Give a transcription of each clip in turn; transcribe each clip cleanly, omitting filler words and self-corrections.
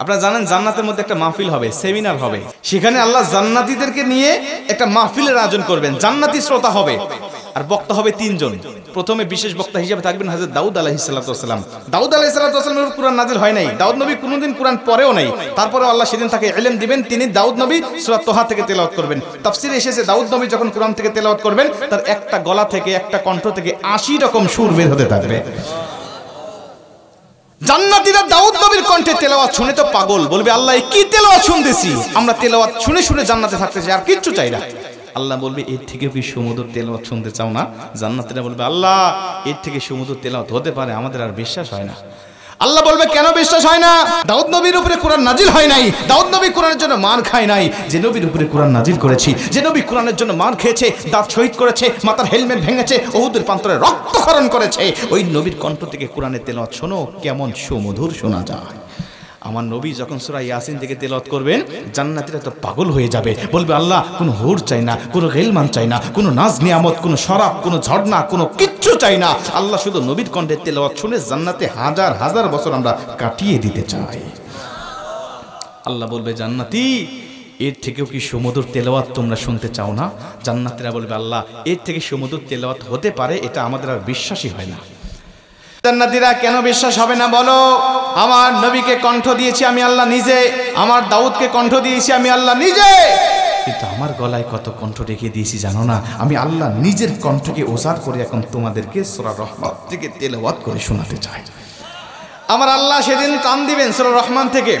আপনারা জানেন জান্নাতের মধ্যে একটা মাহফিল হবে, সেমিনার হবে। সেখানে আল্লাহ জান্নাতীদেরকে নিয়ে একটা মাহফিলের আয়োজন করবেন। জান্নাতি শ্রোতা হবে আর বক্তা হবে 3 জন। প্রথমে বিশেষ বক্তা হিসেবে থাকবেন হযরত দাউদ আলাইহিস সালাম। দাউদ আলাইহিস সালামের কুরআন নাজিল হয় নাই, দাউদ নবী কোনোদিন কুরআন পড়েও নাই। তারপরে আল্লাহ সেদিন তাকে ইলম দিবেন, তিনি দাউদ নবী সূরা তোহা থেকে তেলাওয়াত করবেন। তাফসীরে এসেছে দাউদ নবী যখন কুরআন থেকে তেলাওয়াত করবেন তার একটা গলা থেকে, একটা কণ্ঠ থেকে 80 রকম সুর বের হতে থাকবে। জান্নাতীরা দাউদ নবীর কণ্ঠে তেলাওয়াত শুনে তো পাগল, বলবে আল্লাহ কি তেলাওয়াত শুনতেছি, আমরা তেলাওয়াত শুনে শুনে জান্নাতে থাকতে চাই, আর কিচ্ছু চাই না। আল্লাহ বলবে এর থেকে কি সুমধুর তেলাওয়াত শুনতে চাও না? জান্নাতীরা বলবে আল্লাহ এর থেকে সুমধুর তেলাওয়াত হতে পারে, আমাদের আর বিশ্বাস হয় না। আল্লাহ বলবে কেন বিশ্বাস হয় না? দাউদ নবীর উপরে কোরআন নাজিল হয় নাই, দাউদ নবী কোরআনের জন্য মার খায় নাই। যে নবীর উপরে কোরআন নাজিল করেছি, যে নবী কোরআনের জন্য মার খেয়েছে, দাঁত শহীদ করেছে, মাথার হেলমেট ভেঙেছে, উহুদের প্রান্তরে রক্তক্ষরণ করেছে, ওই নবীর কণ্ঠ থেকে কোরআনের তেলাওয়াত শোনো কেমন সুমধুর শোনা যায়। আমার নবী যখন সূরা ইয়াসিন থেকে তেলাওয়াত করবেন জান্নাতীরা তো পাগল হয়ে যাবে, বলবে আল্লাহ কোনো হুর চাই না, কোনো গেলমান চাই না, কোনো নাজ নিয়ামত, কোনো শরাব, কোনো ঝর্ণা, কোনো কিচ্ছু চাই না। আল্লাহ শুধু নবীর কণ্ঠে তেলাওয়াত শুনে জান্নাতে হাজার হাজার বছর আমরা কাটিয়ে দিতে চাই। আল্লাহ বলবে জান্নাতি এর থেকেও কি সুমধুর তেলাওয়াত তোমরা শুনতে চাও না? জান্নাতীরা বলবে আল্লাহ এর থেকে সুমধুর তেলাওয়াত হতে পারে, এটা আমাদের আর বিশ্বাসই হয় না। জান্নাতীরা কেন বিশ্বাস হবে না বলো? আমার নবীকে কণ্ঠ দিয়েছি আমি আল্লাহ নিজে, আমার দাউদকে কণ্ঠ দিয়েছি আমি আল্লাহ নিজে, কিন্তু আমার গলায় কত কণ্ঠ রেখে দিয়েছি জানো না? আমি আল্লাহ নিজের কণ্ঠকে ওজার করে এখন তোমাদেরকে সূরা রহমান থেকে তেলাওয়াত করে শোনাতে চাই। আমার আল্লাহ সেদিন টান দিবেন সূরা রহমান থেকে,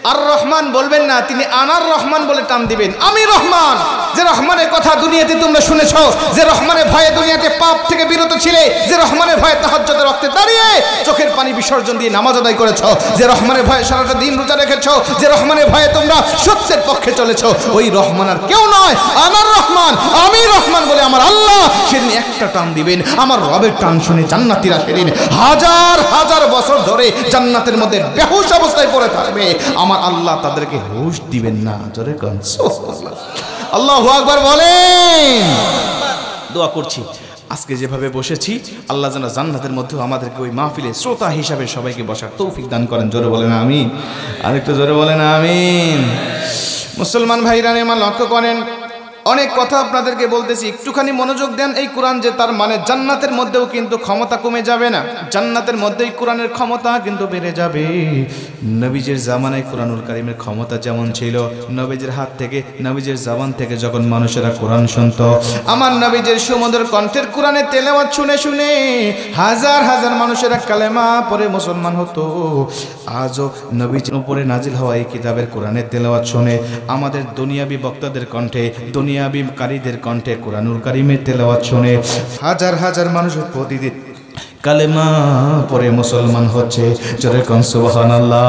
আর রহমান বলবেন না, তিনি আনার রহমান বলে টান দিবেন। আমি রহমান, যে রহমানের কথা দুনিয়াতে তোমরা শুনেছো, যে রহমানের ভয়ে দুনিয়াতে পাপ থেকে বিরত ছিলে, যে রহমানের ভয়ে তাহাজ্জুদের ওয়াক্তে দাঁড়িয়ে চোখের পানি বিসর্জন দিয়ে নামাজ আদায় করেছো, যে রহমানের ভয়ে সারাটা দিন রোজা রেখেছো, যে রহমানের ভয়ে তোমরা সত্যের পক্ষে চলেছো, ওই রহমান আর কেউ নয়, আনার রহমান, আমি রহমান বলে আমার আল্লাহ সেদিন একটা টান দিবেন। আমার রবের টান শুনে জান্নাতীরা সেদিন হাজার হাজার বছর ধরে জান্নাতের মধ্যে বেহুশ অবস্থায় পড়ে থাকবে। আমার আল্লাহ তাদেরকে হুশ দিবেন না। জোরে কোন সুবহানাল্লাহ, আল্লাহু আকবার বলেন। দোয়া করছি আজকে যেভাবে বসেছি আল্লাহ যেন জান্নাতের মধ্যে আমাদেরকে ওই মাহফিলে শ্রোতা হিসাবে সবাইকে বসার তৌফিক দান করেন। জোরে বলেন আমিন, আরেকটু জোরে বলেন আমিন। মুসলমান ভাইরা আমার লক্ষ্য করেন, অনেক কথা আপনাদেরকে বলতেছি, একটুখানি মনোযোগ দেন। এই কোরআন যে তার মানে জান্নাতের মধ্যেও কিন্তু ক্ষমতা কমে যাবে না, জান্নাতের মধ্যেই কোরআনের ক্ষমতা কিন্তু বেড়ে যাবে। নবীজির জামানায় কোরআনুল কারীমের ক্ষমতা যেমন ছিল, নবীজির হাত থেকে, নবীজির জবান থেকে যখন মানুষেরা কোরআন শুনতো, আমার নবীজির সুমধুর কণ্ঠের কোরআনের তেলাওয়াত শুনে শুনে হাজার হাজার মানুষেরা কালেমা পড়ে মুসলমান হতো। আজও নবীজির উপরে নাজিল হওয়া এই কিতাবের কোরআনের তেলাওয়াত শুনে আমাদের দুনিয়াবি বক্তাদের কণ্ঠে, দুনিয়াবি কারীদের কণ্ঠে কোরআনুল কারীমের তেলাওয়াত শুনে হাজার হাজার মানুষ প্রতিদিন কালেমা পড়ে মুসলমান হচ্ছে। জোরে কোন সুবহানাল্লাহ।